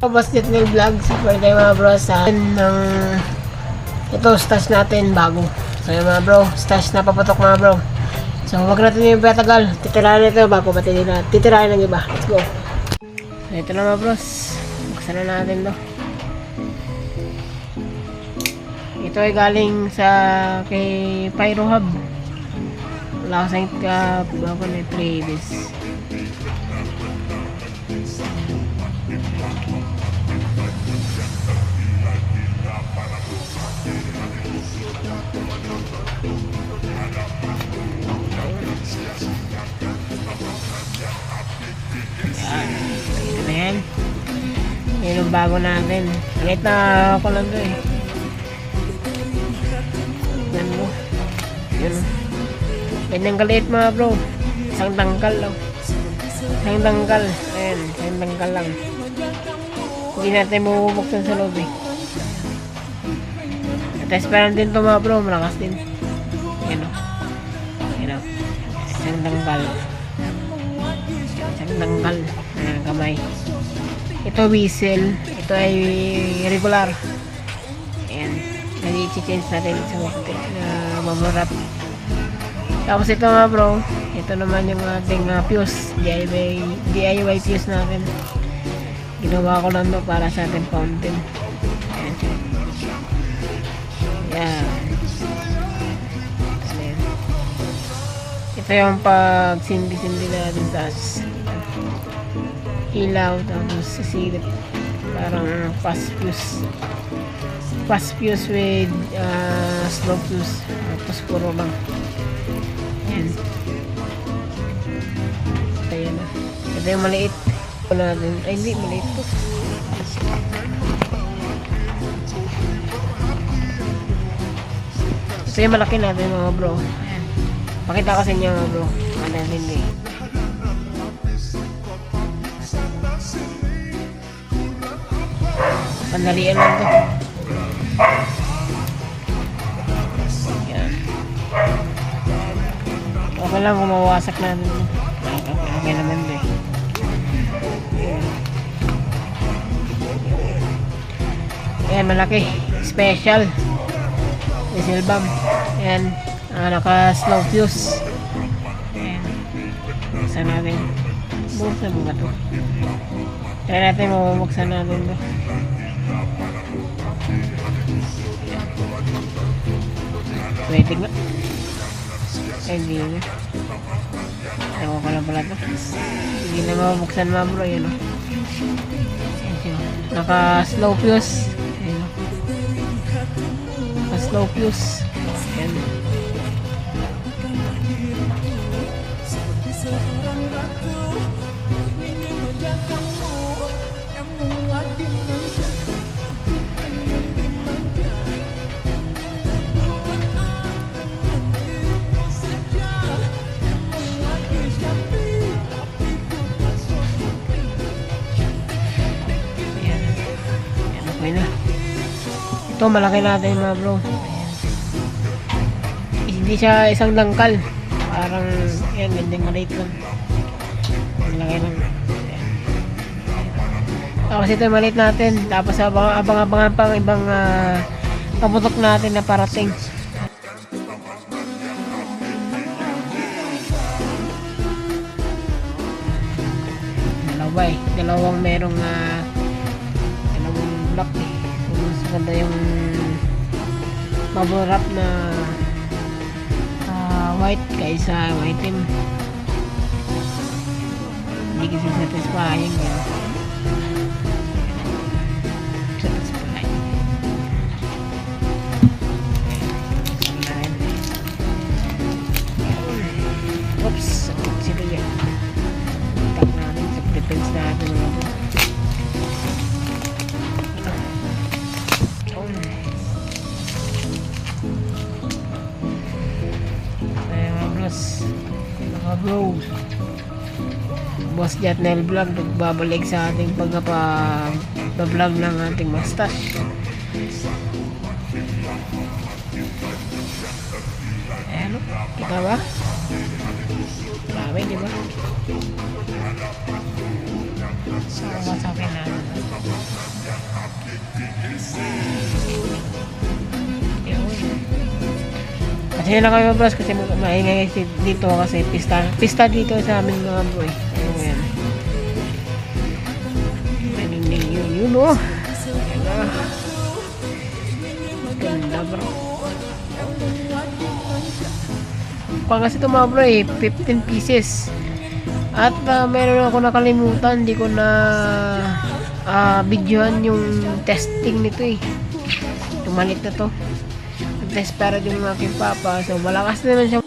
Basket ng vlog, support tayo mga bro sa ng ito stash natin bago. So yung mga bro, stash na paputok mga bro. So wag natin yung patagal, titirahin ito bago pati nila, titirahin ng iba. Let's go. So ito na mga bros, buksan na natin to. Ito ay galing sa kay Pyro Hub. Wala ko sa bago na previous. Ito na yan. Yan yung bago natin. Kahit na ako lang to eh. Yan mo. Yun. Ganyang kaliit mga bro. Isang tangkal lang. Isang tangkal. Ayan. Isang tangkal lang. Hindi natin mabubuksan sa loob eh. Test pa lang din to mga bro. Malakas din. Yan o. Yan o. Isang tangkal. Isang tangkal. Ayan, kamay. Ito whistle. Ito ay regular. Ayan. Kasi i-change natin sa mamurap. Tapos ito nga bro. Ito naman yung ating fuse. DIY fuse natin. Ginawa ko lang to para sa ating fountain. Ayan. Ayan. Ayan. Ito yung pag-sindi-sindi natin sa ilaw, tapos silip parang fast fuse with slow fuse, tapos puro lang. Ayan. Ayan na. Ito yung maliit natin. Ay hindi, maliit to. Ito yung malaki natin mga bro. Ayan. Pakita ko sa inyo mga bro. Ano hindi. Pandalian lang to. Yan. Okay lang kung mawasak natin. Okay naman to eh. Ayan, malaki. Special. Diesel bomb. Ayan. Naka-slow fuse. Ayan. Buksan natin. Buksan mo ba to? Kaya natin mabuksan natin to. Pwede nga. Ay, hindi na. Ewan ko lang pala to. Hindi na mabuksan mga bro. Yan o. Naka-slow fuse. Ayan o. Naka-slow fuse. Ayan. Okay na. Ito malaki natin mga bro. Ayan. Hindi siya isang dangkal. Parang yan, gandang maliit lang. Malaki lang. Ayan. Tapos ito maliit natin. Tapos abang-abangan pang ibang paputok natin na parating. Dalawa eh. Dalawang merong black eh. Mas maganda yung bubble wrap na white kaysa item. Hindi kasi satisfying yun. Satisfying. Oops. Sino yan? Tap natin sa defense natin. Mga bro, Boss Jatnel Vlog nagbabalik sa ating pagpa-vlog ng ating mustache. Ayan o. Kita ba? Grabe, di ba? So, masakit na. Yun. Kasi lang kami bros kasi maingay dito kasi pista dito sa amin mga bro eh. Ayun. Maninig yun oh. Ganda bro. Pang kasi ito mga bro eh, 15 pieces. At meron ako nakalimutan, hindi ko na videohan yung testing nito eh. Yung malit na to. Test para yung aking papa. So malakas naman siya.